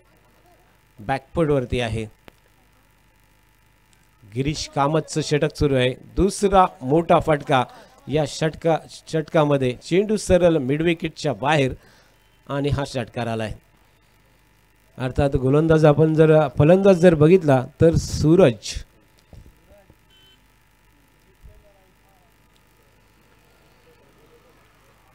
बॅकफुटवरती आहे. गिरीश कामतचं षटक सुरू आहे. दुसरा मोठा फटका या षटकामध्ये. चेंडू सरळ मिडविकेटच्या बाहेर आणि हा षटकार आलाय. अर्थात गोलंदाज आपण जर फलंदाज जर बघितला तर सूरज.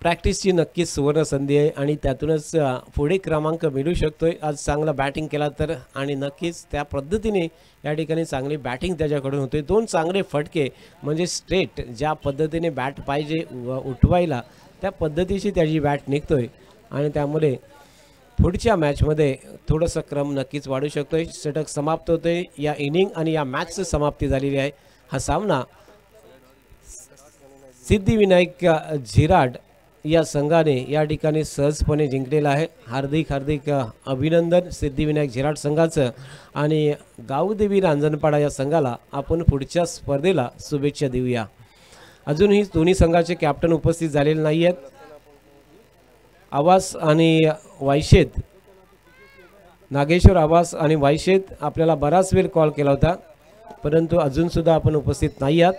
प्रॅक्टिसची नक्कीच सुवर्ण संधी आहे आणि त्यातूनच पुढे क्रमांक मिळू शकतोय. आज चांगला बॅटिंग केला तर आणि नक्कीच त्या पद्धतीने या ठिकाणी चांगली बॅटिंग त्याच्याकडून होते. 2 चांगले फटके म्हणजे स्ट्रेट ज्या पद्धतीने बॅट पाहिजे उठवायला त्या पद्धतीची त्याची बॅट निघतोय आणि त्यामुळे पुढच्या मॅचमध्ये थोडंसं क्रम नक्कीच वाढू शकतोय. षटक समाप्त होतोय. या इनिंग आणि या मॅचची समाप्ती झालेली आहे. हा सामना सिद्धिविनायक झिराड या संघाने या ठिकाणी सहजपणे जिंकलेला आहे. हार्दिक अभिनंदन सिद्धिविनायक झिराड संघाचं आणि गावदेवी रांजणपाडा या संघाला आपण पुढच्या स्पर्धेला शुभेच्छा देऊया. अजूनही दोन्ही संघाचे कॅप्टन उपस्थित झालेले नाही आहेत. आवास आणि वायशेत, नागेश्वर आवास आणि वायशेत आपल्याला बराच वेळ कॉल केला होता, परंतु अजूनसुद्धा आपण उपस्थित नाही आहात.